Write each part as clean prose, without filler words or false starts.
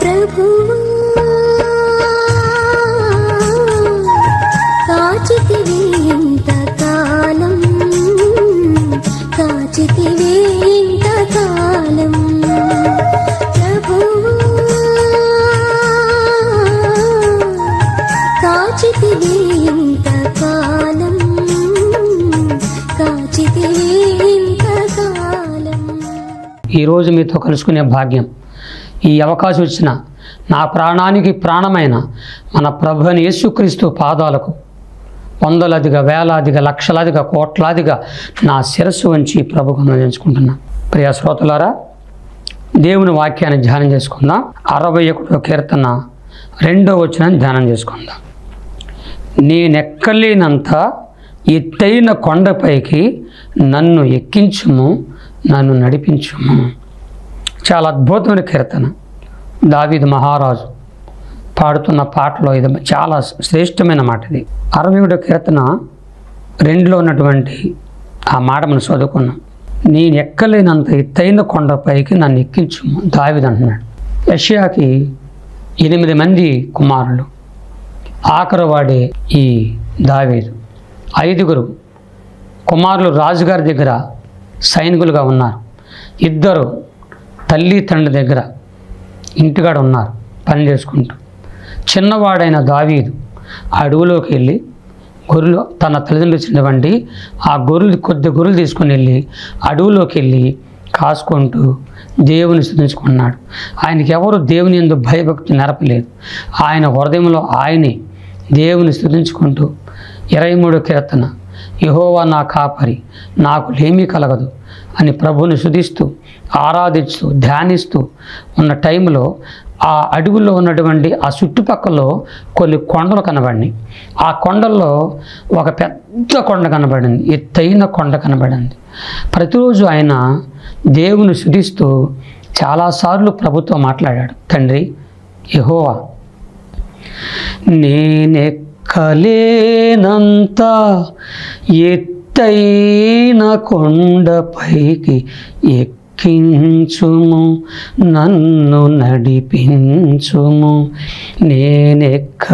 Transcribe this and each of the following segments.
ప్రభువా కాచితివి ఇంతకాలం, కాచితివి ఇంతకాలం. ప్రభువా కాచితివి ఇంతకాలం, కాచితివి ఇంతకాలం. ఈరోజు మీతో కలుసుకునే భాగ్యం, ఈ అవకాశం ఇచ్చిన నా ప్రాణానికి ప్రాణమైన మన ప్రభు అయిన యేసుక్రీస్తు పాదాలకు వందలాదిగా, వేలాదిగా, లక్షలాదిగా, కోట్లాదిగా నా శిరస్సు వంచి ప్రభుకు అందించుకుంటున్నా. ప్రియ శ్రోతలారా, దేవుని వాక్యాన్ని ధ్యానం చేసుకుందాం. 61వ కీర్తన 2వ వచనాన్ని ధ్యానం చేసుకుందాం. నేనెక్కలేనంత ఎత్తైన కొండపైకి నన్ను ఎక్కించుము, నన్ను నడిపించుము. చాలా అద్భుతమైన కీర్తన. దావీదు మహారాజు పాడుతున్న పాటలో ఇది చాలా శ్రేష్టమైన మాట. ఇది 61వ కీర్తన 2లో ఉన్నటువంటి ఆ మాట మనం చదువుకున్నాం. నేను ఎక్కలేనంత ఎత్తైన కొండపైకి నన్ను ఎక్కించుము దావీదు అంటున్నాడు. యెషయాకి 8 మంది కుమారులు, ఆఖరు వాడే ఈ దావీదు. 5 కుమారులు రాజుగారి దగ్గర సైనికులుగా ఉన్నారు. 2 తల్లి తండ్రి దగ్గర ఇంటికాడ ఉన్నారు పని చేసుకుంటూ. చిన్నవాడైన దావీదు అడవులోకి వెళ్ళి గొర్రెలు, తన తల్లిదండ్రులు ఇచ్చినటువంటి ఆ కొద్ది గొర్రెలు తీసుకుని వెళ్ళి అడవులోకి వెళ్ళి కాసుకుంటూ దేవుని స్తుతించుకున్నాడు. ఆయనకి ఎవరు దేవుని యందు భయభక్తి నెరపలేదు. ఆయన హృదయంలో ఆయనే దేవుని స్తుతించుకుంటూ 23వ కీర్తన, యెహోవా నా కాపరి, నాకు లేమీ కలగదు అని ప్రభువుని స్తుతిస్తూ ఆరాధిస్తూ ధ్యానిస్తూ ఉన్న టైంలో ఆ అడవుల్లో ఉన్నటువంటి ఆ చుట్టుపక్కల కొన్ని కొండలు కనబడినాయి. ఆ కొండల్లో ఒక పెద్ద కొండ కనబడింది, ఎత్తైన కొండ కనబడింది. ప్రతిరోజు ఆయన దేవుని స్తుతిస్తూ చాలాసార్లు ప్రభుతో మాట్లాడాడు. తండ్రి యెహోవా, నేనెక్కలేనంత ఎత్తైన కొండపైకి ఎక్కించుము, నన్ను నడిపించుము. నేనెక్కలేనంత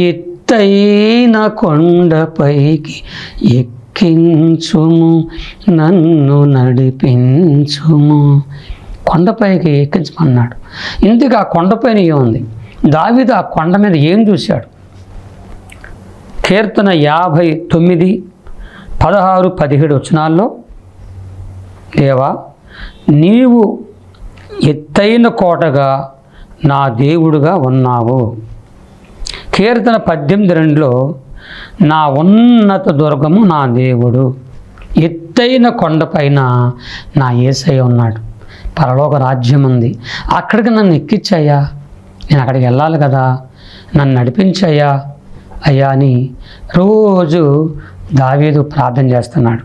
ఎత్తైన కొండపైకి ఎక్కించుము, నన్ను నడిపించుము. కొండపైకి ఎక్కించమన్నాడు. ఇందుకు ఆ కొండపైన ఏముంది? దావీదు ఆ కొండ మీద ఏం చూశాడు? కీర్తన 59, 16, 17 వచనాల్లో, దేవా నీవు ఎత్తైన కోటగా నా దేవుడుగా ఉన్నావు. కీర్తన 18:2లో, నా ఉన్నత దుర్గము నా దేవుడు. ఎత్తైన కొండపైన నా యేసయ్య ఉన్నాడు. పరలోక రాజ్యం ఉంది, అక్కడికి నన్ను ఎక్కించయ్యా, నేను అక్కడికి వెళ్ళాలి కదా, నన్ను నడిపించయ్యా అయ్యా అని రోజు దావీదు ప్రార్థన చేస్తున్నాడు.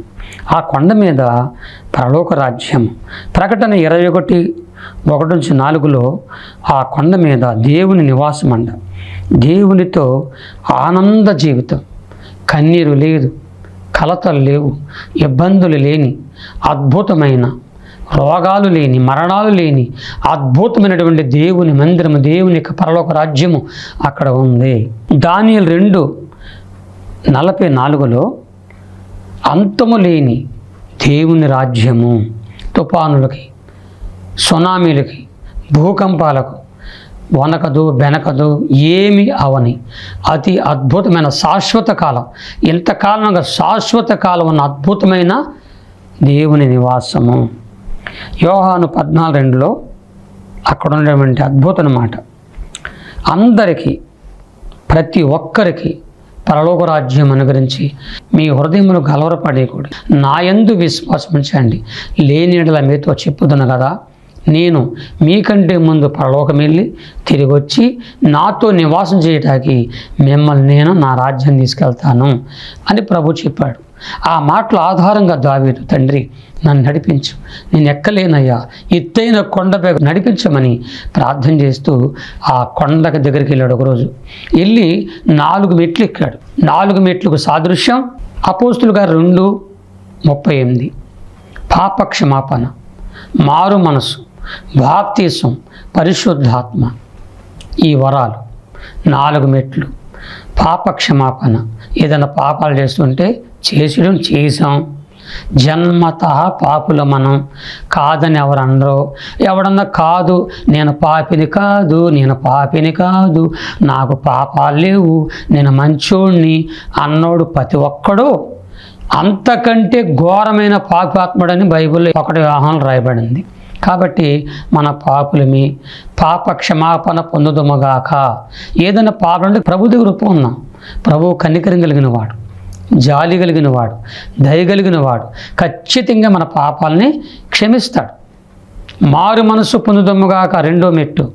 ఆ కొండ మీద పరలోక రాజ్యం. ప్రకటన 21:1-4లో ఆ కొండ మీద దేవుని నివాసం అంట. దేవునితో ఆనంద జీవితం, కన్నీరు లేదు, కలతలు లేవు, ఇబ్బందులు లేని అద్భుతమైన, రోగాలు లేని, మరణాలు లేని అద్భుతమైనటువంటి దేవుని మందిరము, దేవుని యొక్క పరలోక రాజ్యము అక్కడ ఉంది. దానియేలు 2:44లో అంతము లేని దేవుని రాజ్యము, తుఫానులకి, సునామీలకి, భూకంపాలకు వనకదు బెనకదు, ఏమి అవని అతి అద్భుతమైన శాశ్వత కాలం, ఇంతకాలంగా శాశ్వత కాలం ఉన్న అద్భుతమైన దేవుని నివాసము. యోహాను 14:2లో అక్కడ ఉన్నటువంటి అద్భుతం మాట, అందరికీ ప్రతి ఒక్కరికి పరలోక రాజ్యం అనుగ్రహించి మీ హృదయమును కలవరపడేయకూడదు, నా యందు విశ్వాసం ఉంచండి, లేని యెడల మీతో చెప్పుదును కదా, నేను మీకంటే ముందు పరలోకం వెళ్ళి తిరిగి వచ్చి నాతో నివాసం చేయటానికి మిమ్మల్ని నేను నా రాజ్యం తీసుకెళ్తాను అని ప్రభు చెప్పాడు. ఆ మాటల ఆధారంగా దావీదు, తండ్రి నన్ను నడిపించు, నేను ఎక్కలేనయ్యా, ఎత్తైన కొండపై నడిపించమని ప్రార్థన చేస్తూ ఆ కొండకి దగ్గరికి వెళ్ళాడు. ఒకరోజు వెళ్ళి 4 మెట్లు ఎక్కాడు. 4 మెట్లకు సాదృశ్యం అపోస్తుల గారు 2:38, పాప క్షమాపణ, మారు మనసు, బాప్తీసం, పరిశుద్ధాత్మ, ఈ వరాలు 4 మెట్లు. పాప క్షమాపణ, ఏదైనా పాపాలు చేస్తుంటే చేసాం. జన్మత పాపులు మనం, కాదని ఎవరన్నారు? ఎవడన్నా కాదు నేను పాపిని కాదు, నాకు పాపాలు లేవు, నేను మంచోడిని అన్నోడు ప్రతి ఒక్కడు అంతకంటే ఘోరమైన పాపాత్ముడని బైబిల్లో 1 యోహానులో రాయబడింది. కాబట్టి మన పాపులమి, పాప క్షమాపణ పొందుదుముగాక. ఏదైనా పాపం అంటే ప్రభు దగ్గర ఉన్నాం. ప్రభు కనికరం కలిగిన వాడు, జాలి కలిగిన వాడు, దయ కలిగిన వాడు. ఖచ్చితంగా మన పాపాలని క్షమిస్తాడు. మారు మనసు పొందుదమ్ముగాక 2వ మెట్టు.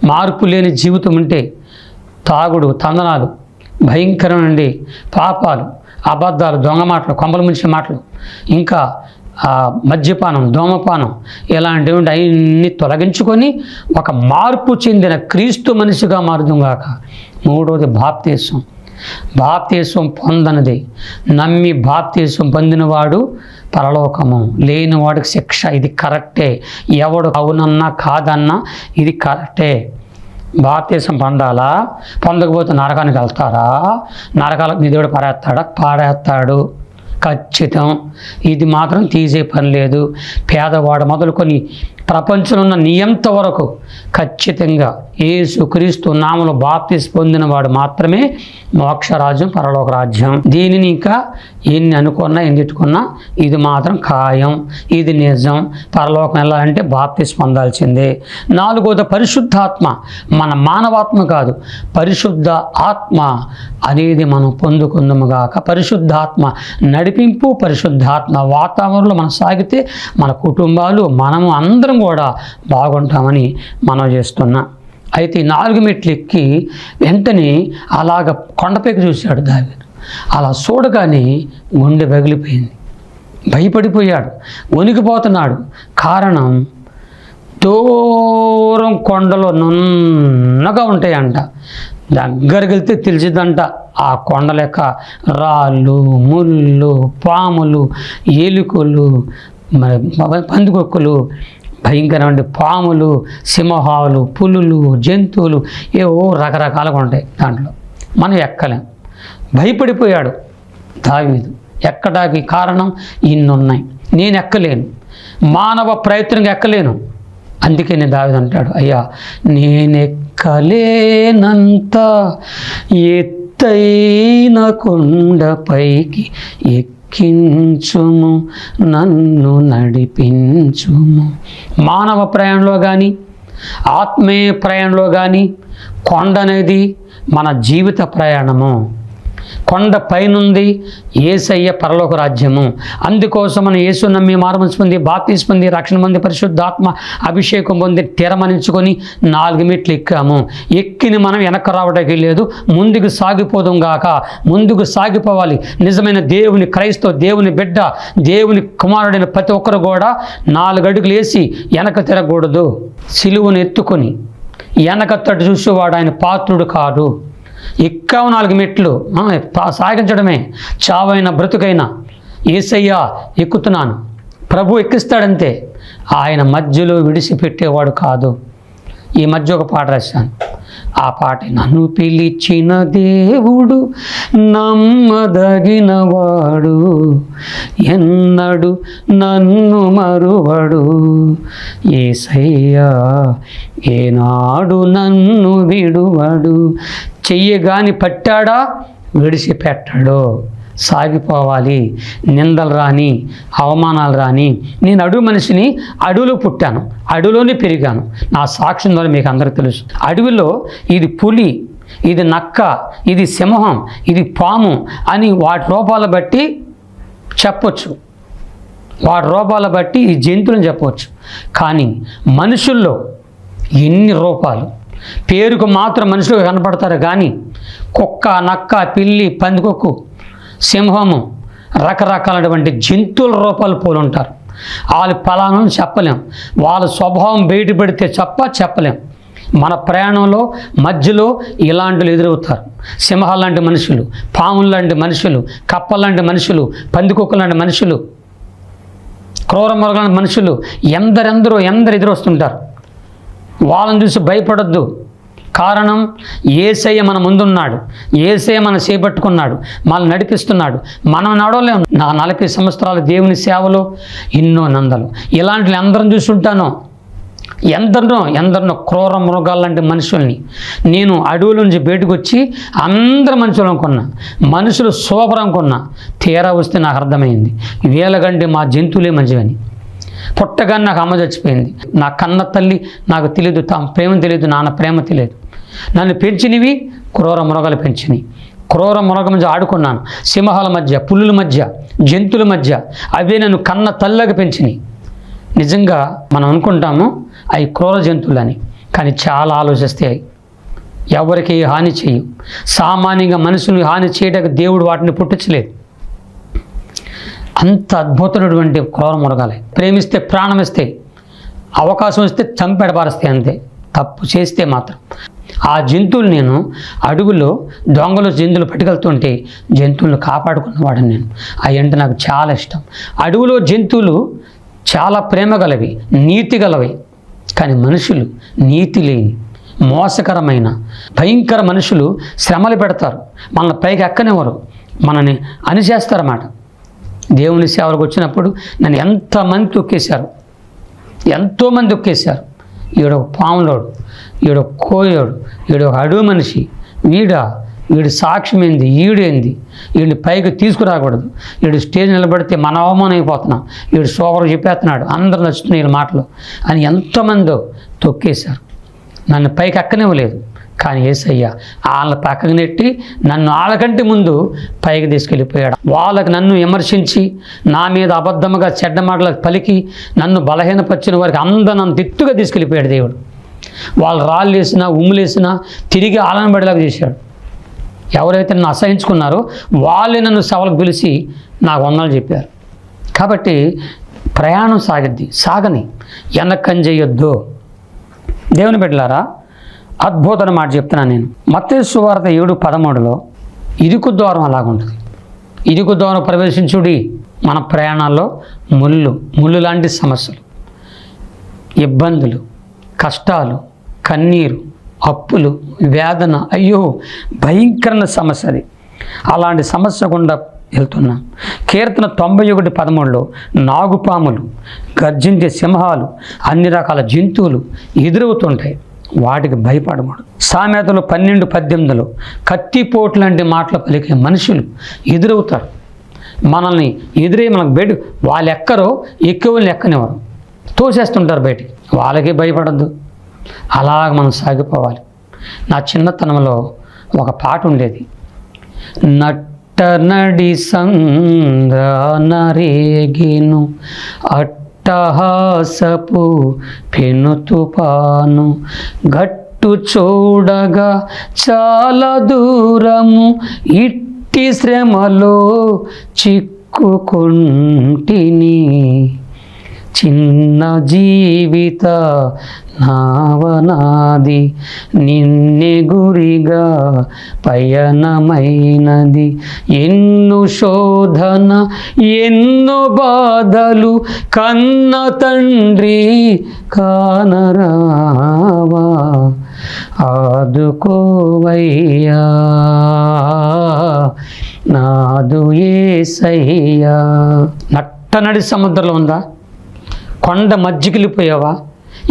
మార్పు లేని జీవితం ఉంటే తాగుడు, తందనాలు, భయంకరమైన పాపాలు, అబద్ధాలు, దొంగ మాటలు, కొంపల ముంచిన మాటలు, ఇంకా మద్యపానం, ధూమపానం, ఇలాంటివి అన్నీ తొలగించుకొని ఒక మార్పు చెందిన క్రీస్తు మనిషిగా మారుదుగాక. 3వది బాప్తీసం. బాప్తీసం పొందనిది నమ్మి బాప్తీసం పొందినవాడు పరలోకము, లేనివాడికి శిక్ష. ఇది కరెక్టే. ఎవడు అవునన్నా కాదన్నా ఇది కరెక్టే. బాప్తీసం పొందాలా? పొందకపోతే నరకానికి వెళ్తారా? నరకాలకు నీ దేవుడు పాడేస్తాడు. ఖచ్చితం. ఇది మాత్రం తీసే పని లేదు. పేదవాడు మొదలుకొని ప్రపంచంలో ఉన్న నియంత వరకు ఖచ్చితంగా యేసుక్రీస్తు నామములో బాప్తిస్మం పొందిన వాడు మాత్రమే మోక్షరాజ్యం, పరలోక రాజ్యం. దీనిని ఇంకా ఎన్ని అనుకున్నా ఎన్ని తిట్టుకున్నా ఇది మాత్రం ఖాయం, ఇది నిజం. పరలోకం వెళ్ళాలంటే బాప్తిస్మం పొందాల్సిందే. 4వది పరిశుద్ధాత్మ. మన మానవాత్మ కాదు, పరిశుద్ధ ఆత్మ అనేది మనం పొందుకుందాముగాక. పరిశుద్ధాత్మ నడిపింపు, పరిశుద్ధాత్మ వాతావరణంలో మనం సాగితే మన కుటుంబాలు, మనము అందరం కూడా బాగుంటామని మనం చేస్తున్నా. అయితే 4 మెట్లు ఎక్కి వెంటనే అలాగ కొండపైకి చూశాడు దావీదు. అలా చూడగానే గుండె పగిలిపోయింది, భయపడిపోయాడు, వణికిపోతున్నాడు. కారణం, దూరం కొండలో నున్నగా ఉంటాయంట, దగ్గరికి వెళ్తే తెలిసిద్దంట ఆ కొండల యొక్క రాళ్ళు, ముళ్ళు, పాములు, ఎలుకలు, పందికొక్కులు, భయంకరమైన పాములు, సింహాలు, పులులు, జంతువులు, ఏవో రకరకాలుగా ఉంటాయి దాంట్లో. మనం ఎక్కలేం. భయపడిపోయాడు దావీదు. ఎక్కడానికి కారణం ఇన్నున్నాయి, నేను ఎక్కలేను, మానవ ప్రయత్నంగా ఎక్కలేను. అందుకే నేను దావీదు అంటాడు, అయ్యా నేనెక్కలేనంత ఎత్తైన కొండపైకి ఎక్కించుము, నన్ను నడిపించుము. మానవ ప్రయాణంలో కానీ ఆత్మీయ ప్రయాణంలో కానీ కొండ అనేది మన జీవిత ప్రయాణము. కొండ పైనుంది యేసయ్య పరలోక రాజ్యము. అందుకోసం మనం యేసు నమ్మి మారుమనసు పొంది బాప్తిస్మం పొంది రక్షణ పొంది పరిశుద్ధాత్మ అభిషేకం పొంది తెరమనించుకొని 4 మెట్లు ఎక్కాము. ఎక్కిని మనం వెనక్కి రావడానికి లేదు, ముందుకు సాగిపోదాం గాక. ముందుకు సాగిపోవాలి. నిజమైన దేవుని క్రైస్తవ, దేవుని బిడ్డ, దేవుని కుమారుడైన ప్రతి ఒక్కరు కూడా 4 అడుగులు వేసి వెనక తిరగకూడదు. సిలువను ఎత్తుకొని వెనక తట్టు చూసేవాడు ఆయన పాత్రుడు కాదు. ఎక్కావు 4 మెట్లు, సాగించడమే. చావైన బ్రతుకైనా యేసయ్య ఎక్కుతున్నాను, ప్రభు ఎక్కిస్తాడంతే. ఆయన మధ్యలో విడిచిపెట్టేవాడు కాదు. ఈ మధ్య ఒక పాట రాశాను. ఆ పాట, నన్ను పిలిచిన దేవుడు నమ్మదగినవాడు, ఎన్నడు నన్ను మరువడు, యేసయ్యా ఏనాడు నన్ను విడువడు. చెయ్యగాని పట్టాడా విడిచిపెట్టాడు. సాగిపోవాలి. నిందలు రాని, అవమానాలు రాని. నేను అడవి మనిషిని, అడవిలో పుట్టాను, అడవిలోనే పెరిగాను. నా సాక్ష్యం ద్వారా మీకు అందరికీ తెలుసు. అడవిలో ఇది పులి, ఇది నక్క, ఇది సింహం, ఇది పాము అని వాటి రూపాల బట్టి చెప్పొచ్చు. వాటి రూపాల బట్టి ఈ జంతువులను చెప్పవచ్చు. కానీ మనుషుల్లో ఎన్ని రూపాలు! పేరుకు మాత్రం మనుషులు కనపడతారు, కానీ కుక్క, నక్క, పిల్లి, పందికొక్కు, సింహము, రకరకాలైనటువంటి జంతువుల రూపాలు పోలుంటారు. వాళ్ళు ఫలానా చెప్పలేం. వాళ్ళ స్వభావం బయటపడితే చెప్పలేం. మన ప్రయాణంలో మధ్యలో ఇలాంటివి ఎదురవుతారు. సింహాలు లాంటి మనుషులు, పాములు లాంటి మనుషులు, కప్పలు లాంటి మనుషులు, పందికొక్కులు లాంటి మనుషులు, క్రూర మృగాల మనుషులు ఎందరు ఎదురొస్తుంటారు. వాళ్ళని చూసి భయపడొద్దు. కారణం, యేసయ్య మన ముందున్నాడు, యేసయ్య మన చేపట్టుకున్నాడు, మనల్ని నడిపిస్తున్నాడు. మనం నడవలేము. నా 40 సంవత్సరాల దేవుని సేవలో ఎన్నో నందలు, ఇలాంటి అందరం చూసుంటాను. ఎందరినో క్రూర మృగాలు లాంటి మనుషుల్ని నేను అడవుల నుంచి బయటకు వచ్చి అందరు మనుషులు అనుకున్నా, మనుషులు సూపర్ అనుకున్నా. తీరా వస్తే నాకు అర్థమైంది వీళ్ళకంటే మా జంతువులే మంచివని. పుట్టగానే నాకు అమ్మ చచ్చిపోయింది. నా కన్న తల్లి నాకు తెలియదు, ప్రేమ తెలియదు, నాన్న ప్రేమ తెలియదు. నన్ను పెంచినవి క్రూర మృగాలు పెంచినవి. క్రూర మృగం మధ్య ఆడుకున్నాను, సింహాల మధ్య, పులుల మధ్య, జంతువుల మధ్య. అవే నన్ను కన్న తల్లిగా పెంచినాయి. నిజంగా మనం అనుకుంటాము అవి క్రూర జంతువులని, కానీ చాలా ఆలోచిస్తే ఎవరికి హాని చేయు. సామాన్యంగా మనుషులు హాని చేయడానికి దేవుడు వాటిని పుట్టించలేదు. అంత అద్భుతమైనటువంటి క్రూర మృగాలే. ప్రేమిస్తే ప్రాణం ఇస్తే, అవకాశం ఇస్తే చంపెడబారిస్తాయి అంతే, తప్పు చేస్తే మాత్రం. ఆ జంతువులు నేను అడవుల్లో దొంగలు జంతువులు పట్టుకెళ్తుంటే జంతువులను కాపాడుకున్నవాడని నేను. అవి అంటే నాకు చాలా ఇష్టం. అడవులో జంతువులు చాలా ప్రేమ గలవి, నీతి గలవి. కానీ మనుషులు నీతి లేని, మోసకరమైన, భయంకర మనుషులు శ్రమలు పెడతారు. మనల్ని పైకి ఎక్కనివ్వరు, మనని అణిచేస్తారన్నమాట. దేవుని సేవలకు వచ్చినప్పుడు నన్ను ఎంతమంది తొక్కేశారు, ఎంతోమంది తొక్కేశారు. ఈడొక పాములోడు, ఈడొక కోయోడు, ఈడొక అడవి మనిషి, వీడి సాక్ష్యం ఏంది, ఈడేంది, వీడిని పైకి తీసుకురాకూడదు, వీడు స్టేజ్ నిలబడితే మన అవమానం అయిపోతున్నాం, వీడు సోబరు చెప్పేస్తున్నాడు, అందరు నచ్చుతున్నాయి వీళ్ళ మాటలు అని ఎంతమందో తొక్కేశారు. నన్ను పైకి ఎక్కనివ్వలేదు. కానీ యేసయ్య వాళ్ళ పక్కకు నెట్టి నన్ను వాళ్ళకంటే ముందు పైకి తీసుకెళ్ళిపోయాడు. వాళ్ళకి నన్ను విమర్శించి నా మీద అబద్ధముగా చెడ్డ మాటలకు పలికి నన్ను బలహీనపరిచిన వారికి అందరూ నన్ను దిట్టుగా తీసుకెళ్ళిపోయాడు దేవుడు. వాళ్ళు రాళ్ళు వేసినా ఉమ్ములేసినా తిరిగి ఆలనబడేలాగా చేశాడు. ఎవరైతే నన్ను అసహించుకున్నారో వాళ్ళే నన్ను సవాలకు పిలిచి నాకు వందనాలు చెప్పారు. కాబట్టి ప్రయాణం సాగని వెనక్కని చేయొద్దు. దేవుని బిడ్డలారా, అద్భుతమైన మాట చెప్తున్నాను నేను. మత్తయి సువార్త 7:13 ఇరుకు ద్వారం అలాగుంటుంది. ఇరుకు ద్వారం ప్రవేశించుడి. మన ప్రయాణాల్లో ముళ్ళు లాంటి సమస్యలు, ఇబ్బందులు, కష్టాలు, కన్నీరు, అప్పులు, వేదన, అయ్యో భయంకరమైన సమస్య అది. అలాంటి సమస్య గుండా వెళ్తున్నాం. కీర్తన 91:13 నాగుపాములు, గర్జించే సింహాలు, అన్ని రకాల జంతువులు ఎదురవుతుంటాయి, వాటికి భయపడకూడదు. సామెతలు 12:18 కత్తిపోటు లాంటి మాటలు పలికే మనుషులు ఎదురవుతారు. మనల్ని మనకు బయట వాళ్ళు ఎక్కువని ఎక్కనివ్వరు, తోసేస్తుంటారు బయటికి. వాళ్ళకి భయపడద్దు, అలాగ మనం సాగిపోవాలి. నా చిన్నతనంలో ఒక పాట ఉండేది. నడి సంద్రానరేగిను అట్టహాసపు పెనుతుపాను, గట్టు చూడగా చాలా దూరము, ఇట్టి శ్రమలో చిక్కుకుంటిని, చిన్న జీవిత నావనాది, నిన్నే గురిగా పయనమైనది, ఎన్నో శోధన ఎన్నో బాధలు, కన్న తండ్రి కానరావా, ఆదుకోవయ్యా నాదు యేసయ్యా. నట్టనడి సముద్రంలో ఉందా? కొండ మధ్యకెళ్ళిపోయావా?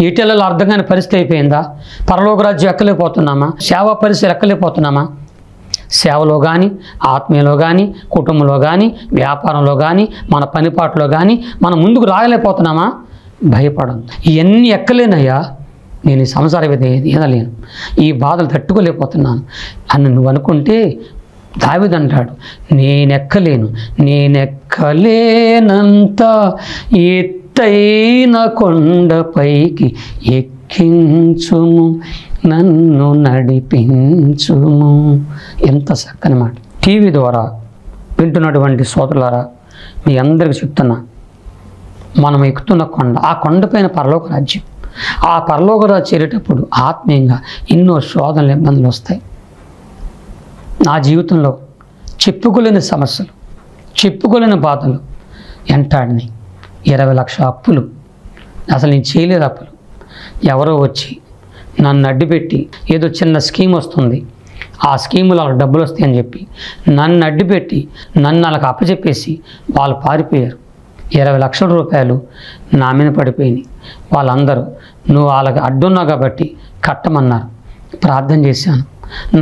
ఈటెలలో అర్థం కాని పరిస్థితి అయిపోయిందా? పరలోక రాజ్యం ఎక్కలేకపోతున్నామా? సేవా పరిస్థితి ఎక్కలేకపోతున్నామా? సేవలో కానీ, ఆత్మీయలో కానీ, కుటుంబంలో కానీ, వ్యాపారంలో కానీ, మన పనిపాట్లో కానీ మనం ముందుకు రాగలేకపోతున్నామా? భయపడదు. ఇవన్నీ ఎక్కలేనయ్యా, నేను ఈ సంసార ఏదలేను, ఈ బాధలు తట్టుకోలేకపోతున్నాను అని నువ్వు అనుకుంటే దావీదు అంటాడు, నేనెక్కలేనంత ఎత్తైన కొండపైకి ఎక్కించుము, నన్ను నడిపించుము. ఎంత చక్కని మాట. టీవీ ద్వారా వింటున్నటువంటి సోదరులారా, మీ అందరికీ చెప్తున్నా, మనం ఎక్కుతున్న కొండ, ఆ కొండపైన పరలోక రాజ్యం. ఆ పరలోక రాజ్యం చేరేటప్పుడు ఆత్మీయంగా ఎన్నో శోధనలు, ఇబ్బందులు వస్తాయి. నా జీవితంలో చెప్పుకోలేని సమస్యలు, చెప్పుకోలేని బాధలు వెంటాడినాయి. 20 లక్షల అప్పులు. అసలు నేను చేయలేదు అప్పులు. ఎవరో వచ్చి నన్ను అడ్డుపెట్టి ఏదో చిన్న స్కీమ్ వస్తుంది, ఆ స్కీములో వాళ్ళకి డబ్బులు వస్తాయని చెప్పి నన్ను అడ్డుపెట్టి నన్ను వాళ్ళకి అప్పచెప్పేసి వాళ్ళు పారిపోయారు. 20 లక్షల రూపాయలు నా మీద పడిపోయినాయి. వాళ్ళందరూ నువ్వు వాళ్ళకి అడ్డున్నావు కాబట్టి కట్టమన్నారు. ప్రార్థన చేశాను.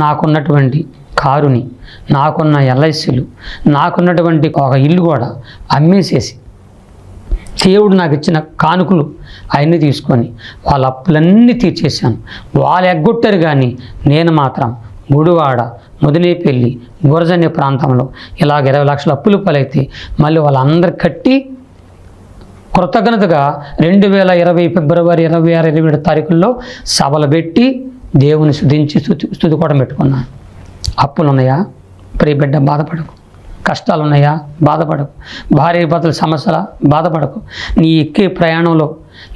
నాకున్నటువంటి కారుని, నాకున్న ఎల్ఐసీలు, నాకున్నటువంటి ఒక ఇల్లు కూడా అమ్మేసేసి దేవుడు నాకు ఇచ్చిన కానుకలు అవన్నీ తీసుకొని వాళ్ళ అప్పులన్నీ తీర్చేశాను. వాళ్ళు ఎగ్గొట్టారు కానీ నేను మాత్రం గుడివాడ, ముదినేపల్లి, గురజన్య ప్రాంతంలో ఇలాగ 20 లక్షల అప్పులు పాలైతే మళ్ళీ వాళ్ళందరూ కట్టి కృతజ్ఞతగా 2020 ఫిబ్రవరి 26, 27 తారీఖుల్లో సభలు పెట్టి దేవుని స్తుతించి స్తుతి కూడా పెట్టుకున్నాను. అప్పులు ఉన్నాయా? ప్రియ బిడ్డ బాధపడకు. కష్టాలు ఉన్నాయా? బాధపడకు. భార్యాభర్తల సమస్యల బాధపడకు. నీ ఎక్కే ప్రయాణంలో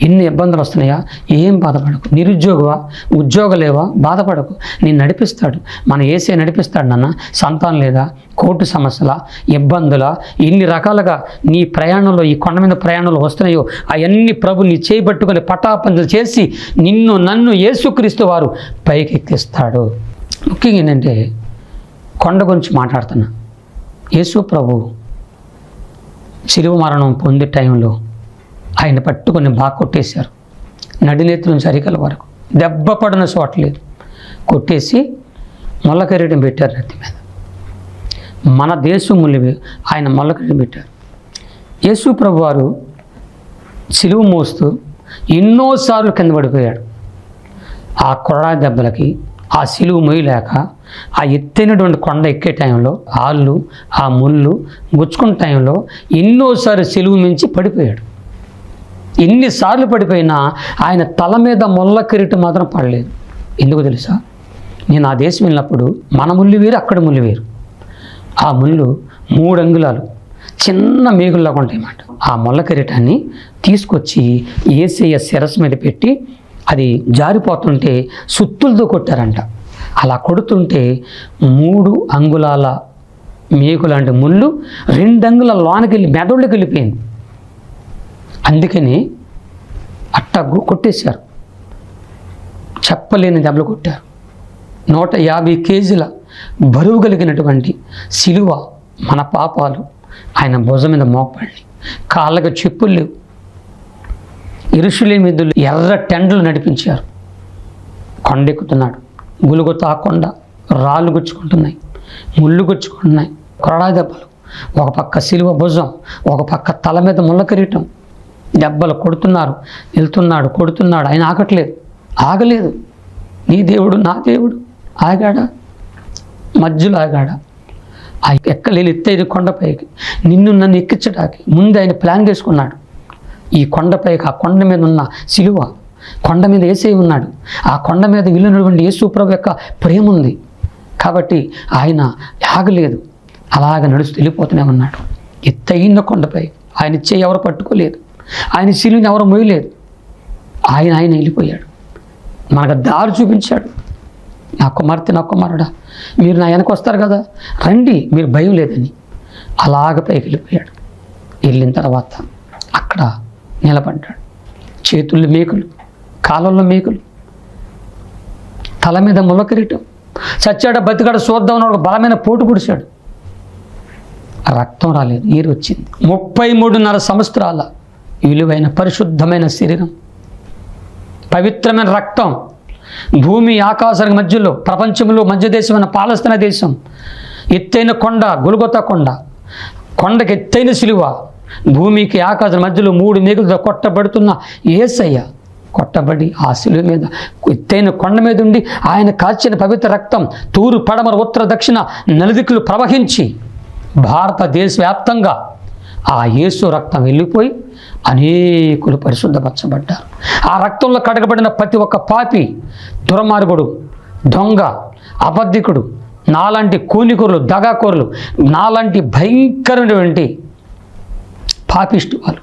ఎన్ని ఇబ్బందులు వస్తున్నాయా? ఏం బాధపడకు. నిరుద్యోగవా? ఉద్యోగం లేవా? బాధపడకు. నేను నడిపిస్తాడు. మన యేసే నడిపిస్తాడు నాన్న. సంతానం లేదా? కోర్టు సమస్యల, ఇబ్బందుల, ఎన్ని రకాలుగా నీ ప్రయాణంలో, ఈ కొండ మీద ప్రయాణంలో వస్తున్నాయో అవన్నీ ప్రభు నీ చేయబట్టుకొని పటాపంచలు చేసి నిన్ను నన్ను యేసుక్రీస్తు వారు పైకి ఎక్కిస్తాడు. ముఖ్యంగా ఏంటంటే కొండ గురించి మాట్లాడుతున్నా. యేసు ప్రభు శిలువ మరణం పొందే టైంలో ఆయన పట్టుకొని బాగా కొట్టేశారు. నడినేత్రి నుంచి అరికల వరకు దెబ్బ పడిన చోట్లేదు. కొట్టేసి మొల్ల కిరీటం పెట్టారు నెత్తి మీద. మన దేశములు ఆయన మొల్ల కిరీటం పెట్టారు. యేసు ప్రభు వారు శిలువ మోస్తూ ఎన్నోసార్లు కింద పడిపోయాడు. ఆ కొరడా దెబ్బలకి, ఆ శిలువ మొయ్యలేక, ఆ ఎత్తైనటువంటి కొండ ఎక్కే టైంలో ఆళ్ళు, ఆ ముళ్ళు గుచ్చుకున్న టైంలో ఎన్నోసార్లు శిలువ మించి పడిపోయాడు. ఎన్నిసార్లు పడిపోయినా ఆయన తల మీద ముళ్ళ కిరీటం మాత్రం పడలేదు. ఎందుకు తెలుసా? నేను ఆ దేశం వెళ్ళినప్పుడు మన ముళ్ళు వేరు, అక్కడ ముళ్ళు వేరు. ఆ ముళ్ళు 3 అంగుళాలు చిన్న మేగుల్లాగా ఉంటాయి అన్నమాట. ఆ ముళ్ళ కిరీటాన్ని తీసుకొచ్చి యేసయ్య శిరస్సు మీద పెట్టి అది జారిపోతుంటే సుత్తులతో కొట్టారంట. అలా కొడుతుంటే 3 అంగుళాల మేకు లాంటి ముళ్ళు 2 అంగుళాల లోనకి వెళ్ళి మెదడులోకి వెళ్ళిపోయింది. అందుకని అట్టా కొట్టేశారు. చెప్పలేని దెబ్బలు కొట్టారు. 150 కేజీల బరువు కలిగినటువంటి శిలువ, మన పాపాలు ఆయన భుజం మీద మోపండి. కాళ్ళకి చెప్పులు లేవు. యెరూషలేము మీదులు ఎర్ర టెండలు నడిపించారు. కొండెక్కుతున్నాడు. గులుగుతా కొండ, రాళ్ళు గుచ్చుకుంటున్నాయి, ముళ్ళు గుచ్చుకుంటున్నాయి, కొరడా దెబ్బలు. ఒక పక్క శిలువ భుజం, ఒక పక్క తల మీద ముళ్ళ కిరీటం. దెబ్బలు కొడుతున్నారు, వెళ్తున్నాడు, కొడుతున్నాడు. ఆయన ఆగలేదు. నీ దేవుడు, నా దేవుడు ఆగాడా? మధ్యలో ఆగాడా? ఆ ఎక్కలేని ఎత్తైన కొండపైకి నిన్ను నన్ను ఎక్కించడానికి ముందు ఆయన ప్లాన్ చేసుకున్నాడు. ఈ కొండపైకి, ఆ కొండ మీద ఉన్న శిలువ, కొండ మీద యేసయ్య ఉన్నాడు. ఆ కొండ మీద వెళ్ళినటువంటి యేసు ప్రభు యొక్క ప్రేమ ఉంది కాబట్టి ఆయన ఆగలేదు. అలాగ నడుస్తూ వెళ్ళిపోతూనే ఉన్నాడు. ఎత్తైన కొండపై ఆయన చెయ్యి ఎవరు పట్టుకోలేదు. ఆయన శిలువని ఎవరు మోయలేదు. ఆయన వెళ్ళిపోయాడు. మనకు దారి చూపించాడు. నా కుమార్తె, నా కుమారుడా, మీరు నా వెనక వస్తారు కదా, రండి, మీరు భయం లేదని. అలాగ పైకి వెళ్ళిపోయాడు. వెళ్ళిన తర్వాత అక్కడ నిలబడ్డాడు. చేతుల్లో మేకులు, కాళ్ళల్లో మేకులు, తల మీద ముళ్ళ కిరీటం. చచ్చాడ బతికాడ చూద్దామని ఒక బలమైన పోటు పొడిచాడు. రక్తం రాలేదు, నీరు వచ్చింది. 33.5 సంవత్సరాల విలువైన పరిశుద్ధమైన శరీరం, పవిత్రమైన రక్తం, భూమి ఆకాశానికి మధ్యలో, ప్రపంచంలో మధ్య దేశమైన పాలస్తీనా దేశం, ఎత్తైన కొండ, గొల్గొతా కొండ, కొండకి ఎత్తైన శిలువ, భూమికి ఆకాశం మధ్యలో 3 మేకులతో కొట్టబడుతున్న యేసయ్య కొట్టబడి ఆ శిలువ మీద ఎత్తైన కొండ మీద ఉండి ఆయన కాచిన పవిత్ర రక్తం తూరు, పడమర, ఉత్తర, దక్షిణ నలుదిక్కులు ప్రవహించి భారతదేశ వ్యాప్తంగా ఆ యేసు రక్తం వెళ్ళిపోయి అనేకులు పరిశుద్ధపరచబడ్డారు. ఆ రక్తంలో కడగబడిన ప్రతి ఒక్క పాపి, దుర్మార్గుడు, దొంగ, అబద్ధికుడు, నాలాంటి కూనికూరులు, దగాకోరులు, నాలాంటి భయంకరమైనటువంటి పాపిష్టి వాళ్ళు,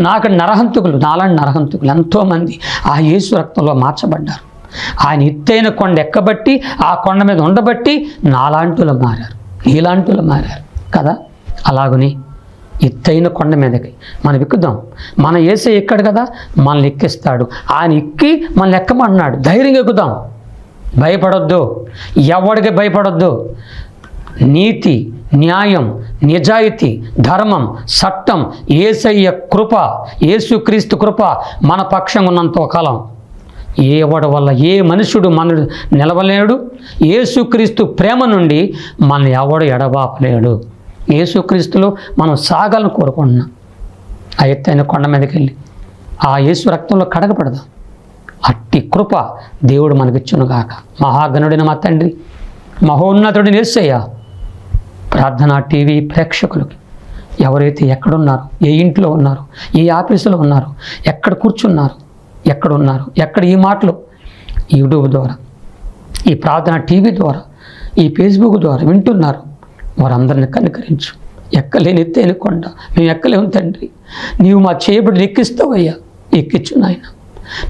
నాలాంటి నరహంతకులు ఎంతోమంది ఆ యేసు రక్తంలో మార్చబడ్డారు. ఆయన ఎత్తైన కొండ ఎక్కబట్టి, ఆ కొండ మీద ఉండబట్టి నీలాంటిలో మారారు కదా. అలాగని ఎత్తైన కొండ మీదకి మనం ఎక్కుదాం. మన యేసే ఎక్కాడు కదా, మనల్ని ఎక్కిస్తాడు. ఆయన ఎక్కి మనల్ని ఎక్కమంటున్నాడు. ధైర్యంగా ఎక్కుదాం, భయపడొద్దు, ఎవడికి భయపడొద్దు. నీతి, న్యాయం, నిజాయితీ, ధర్మం, చట్టం, యేసయ్య కృప, యేసుక్రీస్తు కృప మన పక్షంగా ఉన్నంత కాలం ఎవడి వల్ల ఏ మనుషుడు మనడు నిలవలేడు. యేసుక్రీస్తు ప్రేమ నుండి మనల్ని ఎవడు ఎడబాపలేడు. యేసుక్రీస్తులో మనం సాగాలని కోరుకుంటున్నాం. ఆ ఎత్తైన కొండ మీదకి వెళ్ళి ఆ యేసు రక్తంలో కడగపడదాం. అట్టి కృప దేవుడు మనకిచ్చునుగాక. మహాగణుడైన మా తండ్రి, మహోన్నతుడిని యేసయ్య, ప్రార్థనా టీవీ ప్రేక్షకులకి ఎవరైతే ఎక్కడున్నారో, ఏ ఇంట్లో ఉన్నారో, ఏ ఆఫీసులో ఉన్నారో, ఎక్కడ కూర్చున్నారు, ఎక్కడున్నారు, ఎక్కడ ఈ మాటలు యూట్యూబ్ ద్వారా, ఈ ప్రార్థన టీవీ ద్వారా, ఈ ఫేస్బుక్ ద్వారా వింటున్నారు, వారందరిని కనికరించు. ఎక్కలేని ఎత్తైన కొండ మేము ఎక్కలేము తండ్రి, నీవు మా చేయబడి ఎక్కిస్తావయ్యా. ఎక్కించు నాయన.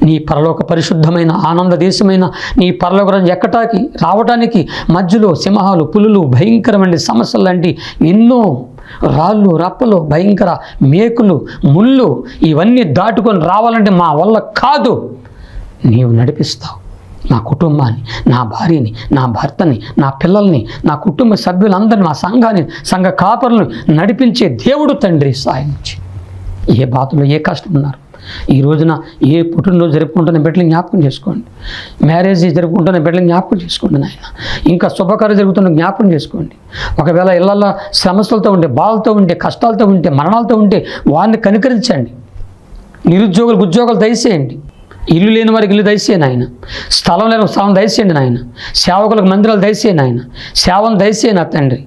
నీ పరలోక పరిశుద్ధమైన ఆనంద దేశమైన నీ పరలోక రాజ్యం ఎక్కటానికి రావటానికి మధ్యలో సింహాలు, పులులు, భయంకరమైన సమస్యలు లాంటి ఎన్నో రాళ్ళు, రప్పలు, భయంకర మేకులు, ముళ్ళు ఇవన్నీ దాటుకొని రావాలంటే మా వల్ల కాదు. నీవు నడిపిస్తావు నా కుటుంబాన్ని, నా భార్యని, నా భర్తని, నా పిల్లల్ని, నా కుటుంబ సభ్యులందరినీ, మా సంఘాన్ని, సంఘ కాపరులను నడిపించే దేవుడు తండ్రి. సాయించి ఏ బాధలో ఏ కష్టం ఉన్నారు ఈ రోజున, ఏ పుట్టినరోజు జరుపుకుంటున్న బిడ్డలు జ్ఞాపకం చేసుకోండి. మ్యారేజ్ జరుపుకుంటున్న బిడ్డలు జ్ఞాపకం చేసుకోండి నాయన. ఇంకా శుభకార్యం జరుగుతున్న జ్ఞాపకం చేసుకోండి. ఒకవేళ ఇళ్ళల్లో సమస్యలతో ఉంటే, బాధలతో ఉంటే, కష్టాలతో ఉంటే, మరణాలతో ఉంటే వారిని కనికరించండి. నిరుద్యోగులకు ఉద్యోగాలు దయచేయండి. ఇల్లు లేని వారికి ఇల్లు దయచేయండి ఆయన. స్థలం లేని స్థలం దయచేయండి నాయన. సేవకులకు మందిరాలు దయచేయండి ఆయన. సేవను దయచేయండి నా తండ్రి.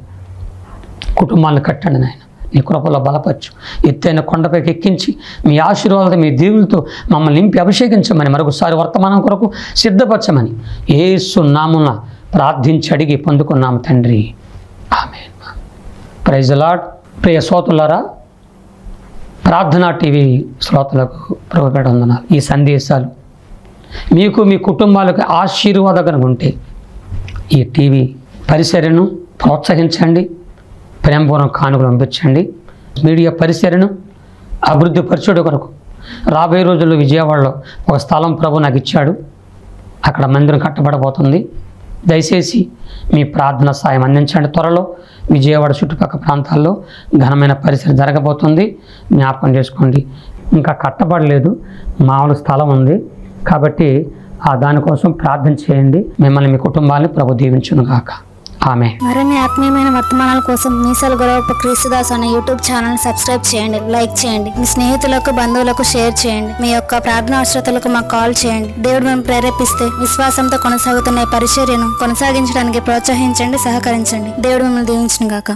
కుటుంబాలను కట్టండి నాయన. నీ కృపలో బలపరచు. ఎత్తైన కొండపైకి ఎక్కించి మీ ఆశీర్వాదాలతో, మీ దేవులతో మమ్మల్ని నింపి అభిషేకించమని, మరొకసారి వర్తమానం కొరకు సిద్ధపరచమని యేసు నామమున ప్రార్థించి అడిగి పొందుకున్నాము తండ్రి. ఆమేన్. Praise the Lord. ప్రియ శ్రోతలారా, ప్రార్థనా టీవీ శ్రోతలకు ప్రభుపేట వందనాలు. ఈ సందేశాలు మీకు, మీ కుటుంబాలకు ఆశీర్వాదకరంగా ఉంటే ఈ టీవీ పరిసరను ప్రోత్సహించండి. ప్రేమపూర్వక కానుకలు పంపించండి. మీడియా పరిసరను అభివృద్ధి పరచుడు కొరకు రాబోయే రోజుల్లో విజయవాడలో ఒక స్థలం ప్రభు నాకు ఇచ్చాడు. అక్కడ మందిరం కట్టబడబోతుంది. దయచేసి మీ ప్రార్థన సాయం అందించండి. త్వరలో విజయవాడ చుట్టుపక్కల ప్రాంతాల్లో ఘనమైన పరిసరం జరగబోతుంది. జ్ఞాపకం చేసుకోండి. ఇంకా కట్టబడలేదు, మామూలు స్థలం ఉంది కాబట్టి దానికోసం ప్రార్థన చేయండి. మిమ్మల్ని, మీ కుటుంబాన్ని ప్రభు దీవించును గాక. ఆమె. మరిన్ని ఆత్మీయమైన వర్తమానాల కోసం మీసాల గొడవ క్రీస్తుదాస్ అనే యూట్యూబ్ ఛానల్ సబ్స్క్రైబ్ చేయండి, లైక్ చేయండి, మీ స్నేహితులకు, బంధువులకు షేర్ చేయండి. మీ యొక్క ప్రార్థన అవసరతలకు మాకు కాల్ చేయండి. దేవుడు మేము ప్రేరేపిస్తే విశ్వాసంతో కొనసాగుతున్న ఈ పరిచర్యను కొనసాగించడానికి ప్రోత్సహించండి, సహకరించండి. దేవుడు మిమ్మల్ని దీవించును గాక.